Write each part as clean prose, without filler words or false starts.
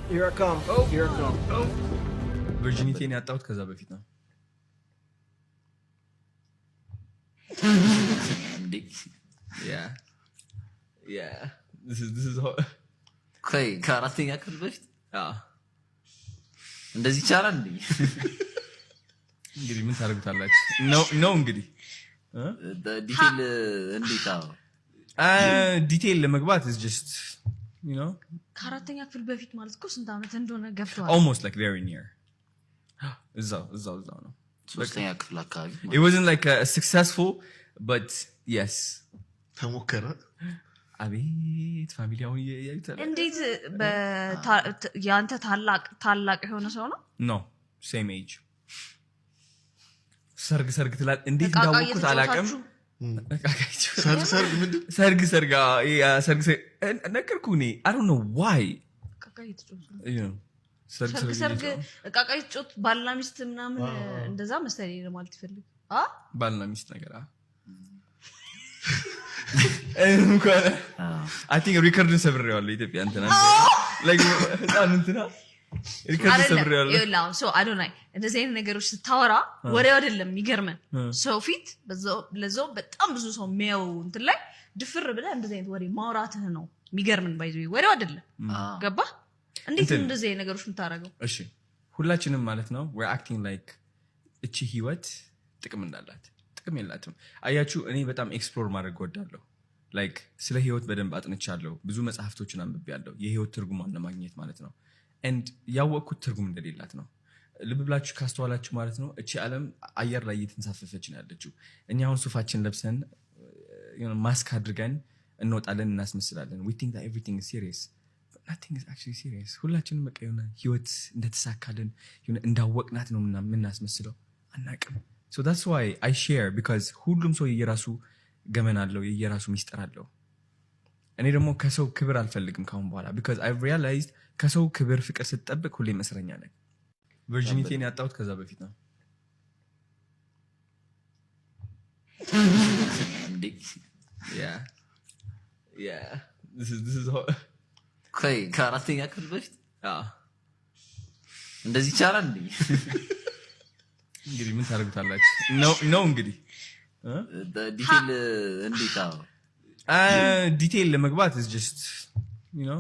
Here I come. Oh, here I come. Oh. ቨርጂኒቲን ያጣሁት ከዛ በፊት ነው። ከአራተኛ ክፍል በፊት እንደዚህ ይቻላል እንዴ? እንግዲህ ምን ታደርጉታላችሁ? ነው እንግዲህ ዲቴል እንዴት ዲቴል ለመግባት is just you know ከአራተኛ ክፍል በፊት ማለት እኮ ስንት ዓመት እንደሆነ ገብቷል። almost like very near እዛው ነው። ሶስተኛ ክፍል አካባቢ it wasn't like a successful but yes ተሞከረ። አቤት ፋሚሊያውን ያዩታል። እንዴት ያንተ ታላቅ የሆነ ሰው ነው? no same age ሰርግ ትላል። እንዴት እንዳወቅኩት አላውቅም። ሰርግ ምንድን ሰርግ ነገርኩህ እኔ I don't know why ሰርግ እቃቃ ይጮት ባልና ሚስት ምናምን እንደዛ መሰለኝ ለማለት ይፈልግ ባልና ሚስት ነገር I think ሪከርድን ሰብሬዋለሁ። ኢትዮጵያ እንትና like በጣም እንትና ሪከርድ ሰብሬዋለሁ። ይላው ሶ I don't know እንደዚህ አይነት ነገሮች ስታወራ ወሬው አይደለም የሚገርመን ሰው ፊት ለዛው በጣም ብዙ ሰው የሚያው እንትን ላይ ድፍር ብለህ እንደዚህ አይነት ወሬ ማውራትህ ነው የሚገርመን። ባይዘው ወሬው አይደለም ገባ? እንዴት እንደዚህ አይነት ነገሮች የምታረገው? እሺ ሁላችንም ማለት ነው we're acting like እቺ ህይወት ጥቅም እንዳላት ጥቅም የላትም። አያችሁ እኔ በጣም ኤክስፕሎር ማድረግ ወዳለሁ። like ስለ ህይወት በደንብ አጥንቻለሁ። ብዙ መጽሐፍቶችን አንብቤያለሁ የህይወት ትርጉሟን ለማግኘት ማለት ነው። and ያወቅኩት ትርጉም እንደሌላት ነው። ልብ ብላችሁ ካስተዋላችሁ ማለት ነው እቺ ዓለም አየር ላይ እየተንሳፈፈች ነው ያለችው። እኛ አሁን ሱፋችን ለብሰን ማስክ አድርገን እንወጣለን እናስመስላለን። we think that everything is serious but nothing is actually serious። ሁላችንም በቃ የሆነ ህይወት እንደተሳካልን የሆነ እንዳወቅናት ነው የምናስመስለው አናውቅም። so that's why I share because ሁሉም ሰው የየራሱ ገመና አለው የየራሱ ሚስጥር አለው። እኔ ደግሞ ከሰው ክብር አልፈልግም ካሁን በኋላ because I've realized ከሰው ክብር ፍቅር ስትጠብቅ ሁሌ መስረኛ ነኝ። ቨርጂኒቲን ያጣሁት ከዛ በፊት ነው። this is ከአራተኛ ክፍል በፊት እንደዚህ ይቻላል እንዴ? እንግዲህ ምን ታደርጉታላችሁ? ነው እንግዲህ ዲቴል እንዴት ዲቴል ለመግባት is just you know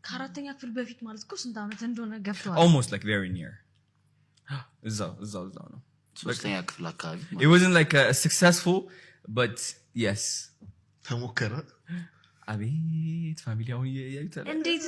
ከአራተኛ ክፍል በፊት ማለት እኮ ስንት ዓመት እንደሆነ ገብቷል። almost like very near እዛው ነው። ሶስተኛ ክፍል አካባቢ it wasn't like a successful but yes ተሞከረ። አቤት ፋሚሊያውን ያዩታል። እንዴት